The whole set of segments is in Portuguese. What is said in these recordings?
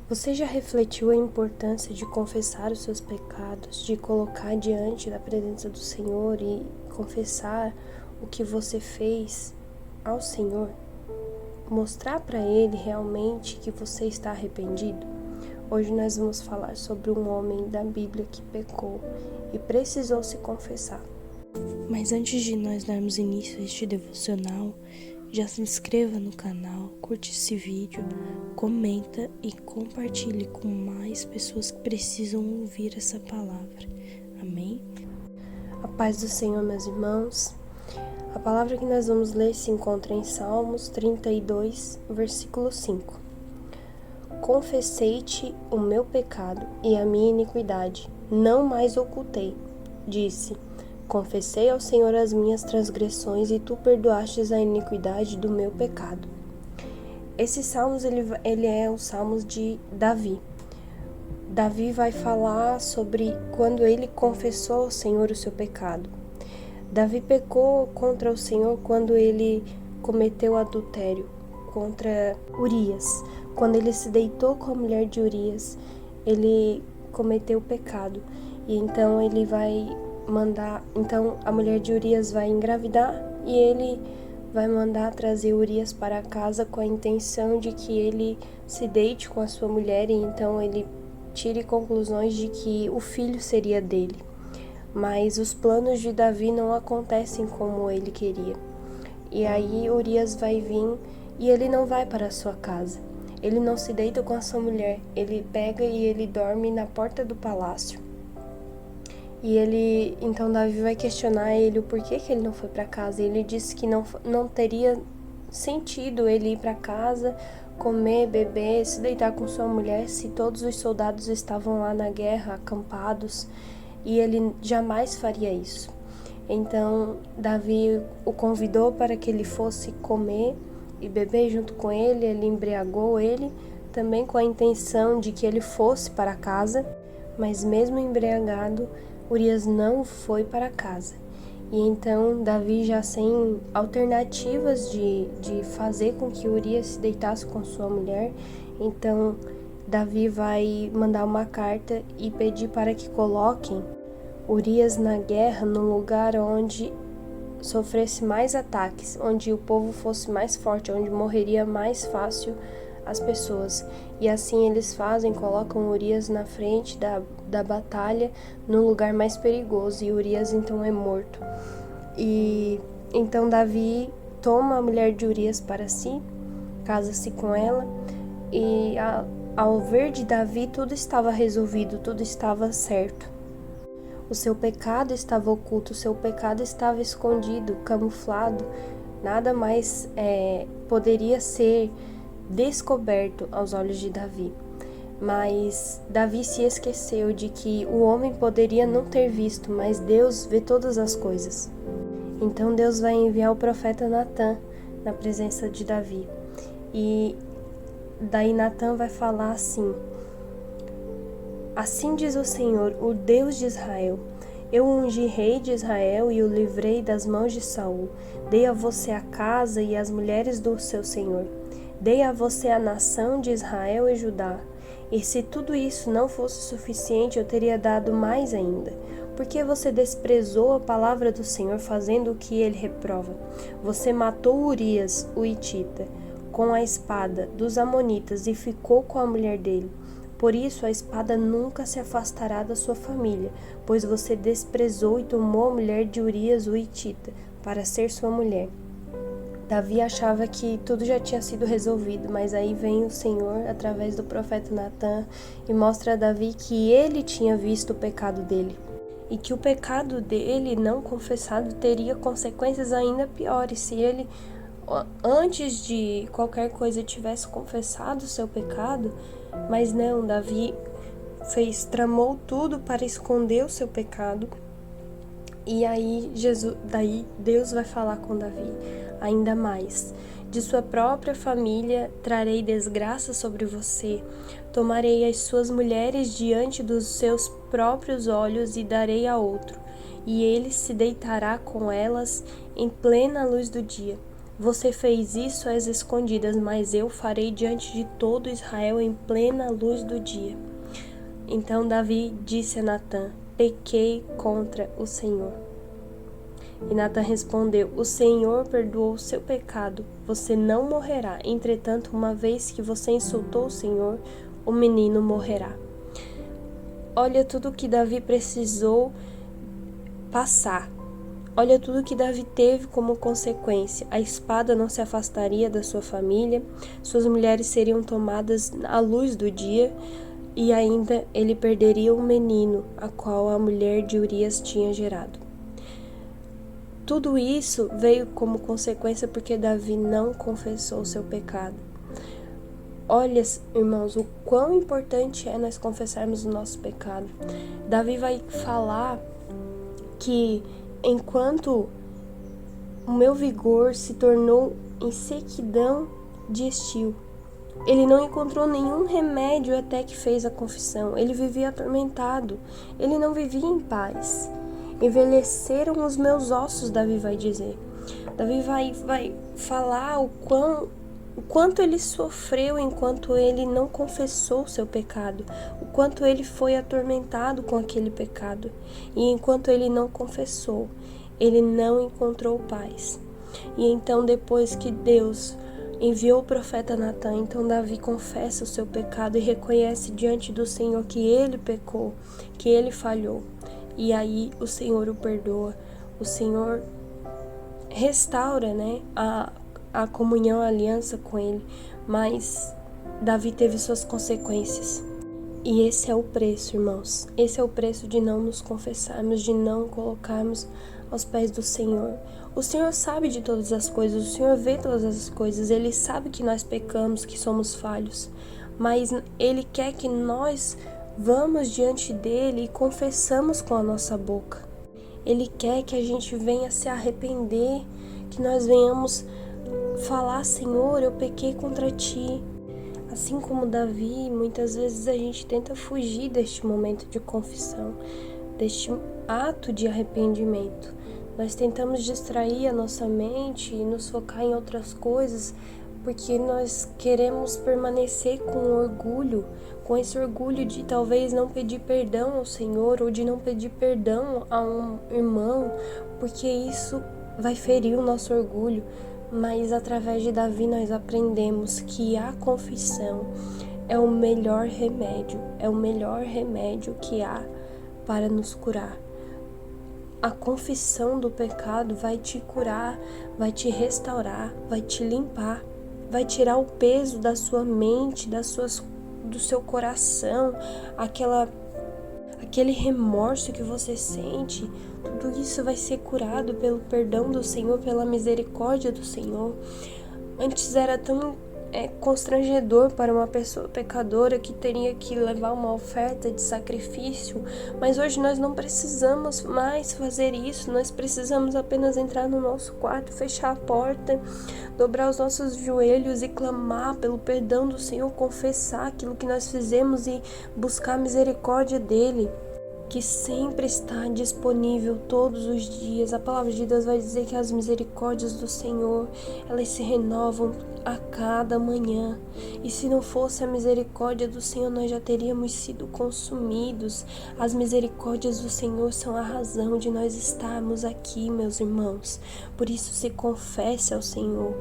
Você já refletiu a importância de confessar os seus pecados, de colocar diante da presença do Senhor e confessar o que você fez ao Senhor? Mostrar para Ele realmente que você está arrependido? Hoje nós vamos falar sobre um homem da Bíblia que pecou e precisou se confessar. Mas antes de nós darmos início a este devocional, já se inscreva no canal, curte esse vídeo, comenta e compartilhe com mais pessoas que precisam ouvir essa palavra. Amém? A paz do Senhor, meus irmãos. A palavra que nós vamos ler se encontra em Salmos 32, versículo 5. Confessei-te o meu pecado e a minha iniquidade, não mais ocultei. Disse: confessei ao Senhor as minhas transgressões e tu perdoastes a iniquidade do meu pecado. Esse Salmos, ele é o Salmos de Davi. Davi vai falar sobre quando ele confessou ao Senhor o seu pecado. Davi pecou contra o Senhor quando ele cometeu adultério contra Urias. Quando ele se deitou com a mulher de Urias, ele cometeu pecado. E então ele vai então a mulher de Urias vai engravidar e ele vai mandar trazer Urias para casa com a intenção de que ele se deite com a sua mulher e então ele tire conclusões de que o filho seria dele. Mas os planos de Davi não acontecem como ele queria. E aí Urias vai vir e ele não vai para a sua casa. Ele não se deita com a sua mulher, ele pega e ele dorme na porta do palácio. E então Davi vai questionar ele o porquê que ele não foi para casa. Ele disse que não teria sentido ele ir para casa, comer, beber, se deitar com sua mulher se todos os soldados estavam lá na guerra, acampados, e ele jamais faria isso. Então Davi o convidou para que ele fosse comer e beber junto com ele, ele embriagou ele, também com a intenção de que ele fosse para casa, mas mesmo embriagado, Urias não foi para casa. E então Davi, já sem alternativas de fazer com que Urias se deitasse com sua mulher, então Davi vai mandar uma carta e pedir para que coloquem Urias na guerra num lugar onde sofresse mais ataques, onde o povo fosse mais forte, onde morreria mais fácil as pessoas. E assim eles fazem, colocam Urias na frente da batalha, no lugar mais perigoso, e Urias então é morto. E então Davi toma a mulher de Urias para si, casa-se com ela, e ao ver de Davi tudo estava resolvido, tudo estava certo. O seu pecado estava oculto, o seu pecado estava escondido, camuflado, nada mais poderia ser descoberto aos olhos de Davi. Mas Davi se esqueceu de que o homem poderia não ter visto, mas Deus vê todas as coisas. Então Deus vai enviar o profeta Natã na presença de Davi. E daí Natã vai falar assim: assim diz o Senhor, o Deus de Israel: eu ungi rei de Israel e o livrei das mãos de Saul. Dei a você a casa e as mulheres do seu senhor. Dei a você a nação de Israel e Judá. E se tudo isso não fosse suficiente, eu teria dado mais ainda. Porque você desprezou a palavra do Senhor, fazendo o que ele reprova. Você matou Urias, o hitita, com a espada dos amonitas e ficou com a mulher dele. Por isso a espada nunca se afastará da sua família, pois você desprezou e tomou a mulher de Urias, o hitita, para ser sua mulher. Davi achava que tudo já tinha sido resolvido, mas aí vem o Senhor, através do profeta Natã, e mostra a Davi que ele tinha visto o pecado dele, e que o pecado dele não confessado teria consequências ainda piores. Se ele, antes de qualquer coisa, tivesse confessado o seu pecado, mas não, Davi tramou tudo para esconder o seu pecado. E aí daí Deus vai falar com Davi ainda mais: de sua própria família trarei desgraça sobre você, tomarei as suas mulheres diante dos seus próprios olhos e darei a outro, e ele se deitará com elas em plena luz do dia. Você fez isso às escondidas, mas eu farei diante de todo Israel em plena luz do dia. Então Davi disse a Natã: pequei contra o Senhor. E Natã respondeu: o Senhor perdoou o seu pecado, você não morrerá. Entretanto, uma vez que você insultou o Senhor, o menino morrerá. Olha tudo que Davi precisou passar. Olha tudo que Davi teve como consequência. A espada não se afastaria da sua família, suas mulheres seriam tomadas à luz do dia, e ainda ele perderia o menino, a qual a mulher de Urias tinha gerado. Tudo isso veio como consequência porque Davi não confessou o seu pecado. Olha, irmãos, o quão importante é nós confessarmos o nosso pecado. Davi vai falar que enquanto o meu vigor se tornou em sequidão de estio, ele não encontrou nenhum remédio até que fez a confissão. Ele vivia atormentado, ele não vivia em paz. Envelheceram os meus ossos, Davi vai dizer. Davi vai falar o quanto ele sofreu enquanto ele não confessou seu pecado, o quanto ele foi atormentado com aquele pecado, e enquanto ele não confessou, ele não encontrou paz. E então, depois que Deus enviou o profeta Natã, então Davi confessa o seu pecado e reconhece diante do Senhor que ele pecou, que ele falhou, e aí o Senhor o perdoa, o Senhor restaura, a comunhão, a aliança com ele, mas Davi teve suas consequências. E esse é o preço, irmãos. Esse é o preço de não nos confessarmos, de não colocarmos aos pés do Senhor. O Senhor sabe de todas as coisas, o Senhor vê todas as coisas, Ele sabe que nós pecamos, que somos falhos, mas Ele quer que nós vamos diante dEle e confessamos com a nossa boca. Ele quer que a gente venha se arrepender, que nós venhamos falar: Senhor, eu pequei contra Ti. Assim como Davi, muitas vezes a gente tenta fugir deste momento de confissão, deste ato de arrependimento. Nós tentamos distrair a nossa mente e nos focar em outras coisas, porque nós queremos permanecer com orgulho, com esse orgulho de talvez não pedir perdão ao Senhor ou de não pedir perdão a um irmão, porque isso vai ferir o nosso orgulho. Mas através de Davi nós aprendemos que a confissão é o melhor remédio que há para nos curar. A confissão do pecado vai te curar, vai te restaurar, vai te limpar, vai tirar o peso da sua mente, do seu coração, aquele remorso que você sente. Tudo isso vai ser curado pelo perdão do Senhor, pela misericórdia do Senhor. Antes era tão constrangedor para uma pessoa pecadora que teria que levar uma oferta de sacrifício, mas hoje nós não precisamos mais fazer isso. Nós precisamos apenas entrar no nosso quarto, fechar a porta, dobrar os nossos joelhos e clamar pelo perdão do Senhor, confessar aquilo que nós fizemos e buscar a misericórdia dele, que sempre está disponível todos os dias. A palavra de Deus vai dizer que as misericórdias do Senhor, elas se renovam a cada manhã. E se não fosse a misericórdia do Senhor, nós já teríamos sido consumidos. As misericórdias do Senhor são a razão de nós estarmos aqui, meus irmãos. Por isso, se confesse ao Senhor.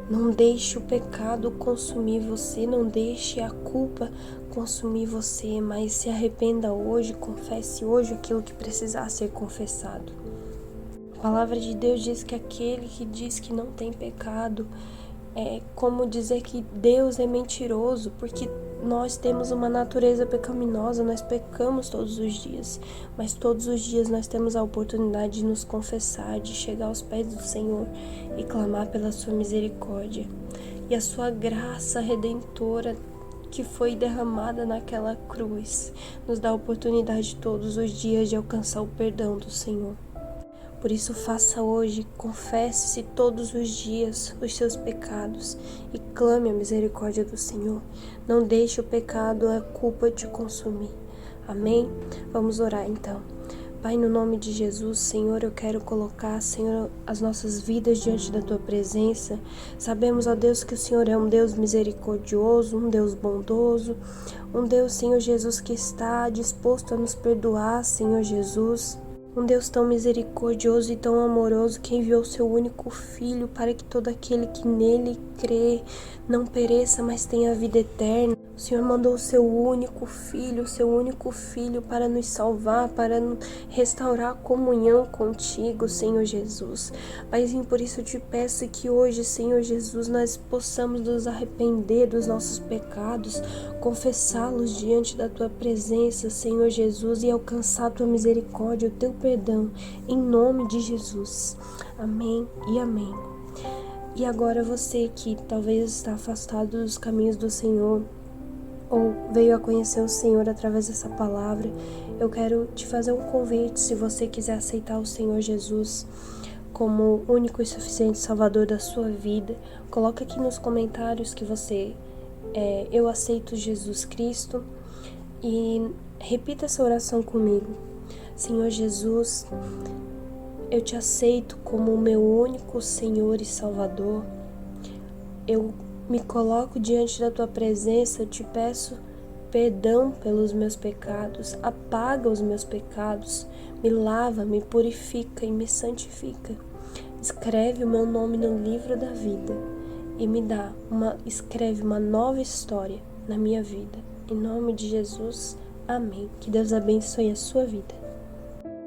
Não deixe o pecado consumir você, não deixe a culpa consumir você, mas se arrependa hoje, confesse hoje aquilo que precisar ser confessado. A palavra de Deus diz que aquele que diz que não tem pecado é como dizer que Deus é mentiroso, porque nós temos uma natureza pecaminosa, nós pecamos todos os dias, mas todos os dias nós temos a oportunidade de nos confessar, de chegar aos pés do Senhor e clamar pela sua misericórdia e a sua graça redentora que foi derramada naquela cruz, nos dá a oportunidade todos os dias de alcançar o perdão do Senhor. Por isso, faça hoje, confesse-se todos os dias os seus pecados e clame a misericórdia do Senhor. Não deixe o pecado, a culpa te consumir. Amém? Vamos orar então. Pai, no nome de Jesus, Senhor, eu quero colocar, Senhor, as nossas vidas diante da Tua presença. Sabemos, ó Deus, que o Senhor é um Deus misericordioso, um Deus bondoso, um Deus, Senhor Jesus, que está disposto a nos perdoar, Senhor Jesus. Um Deus tão misericordioso e tão amoroso que enviou seu único Filho para que todo aquele que nele crê não pereça, mas tenha vida eterna. O Senhor mandou o seu único Filho para nos salvar, para restaurar a comunhão contigo, Senhor Jesus. Paizinho, por isso eu te peço que hoje, Senhor Jesus, nós possamos nos arrepender dos nossos pecados, confessá-los diante da Tua presença, Senhor Jesus, e alcançar a Tua misericórdia, o Teu perdão, em nome de Jesus. Amém e amém. E agora você que talvez está afastado dos caminhos do Senhor, ou veio a conhecer o Senhor através dessa palavra, eu quero te fazer um convite. Se você quiser aceitar o Senhor Jesus como único e suficiente Salvador da sua vida, coloca aqui nos comentários que eu aceito Jesus Cristo, e repita essa oração comigo. Senhor Jesus, eu te aceito como o meu único Senhor e Salvador. Eu me coloco diante da Tua presença, eu te peço perdão pelos meus pecados, apaga os meus pecados, me lava, me purifica e me santifica. Escreve o meu nome no livro da vida e escreve uma nova história na minha vida. Em nome de Jesus, amém. Que Deus abençoe a sua vida.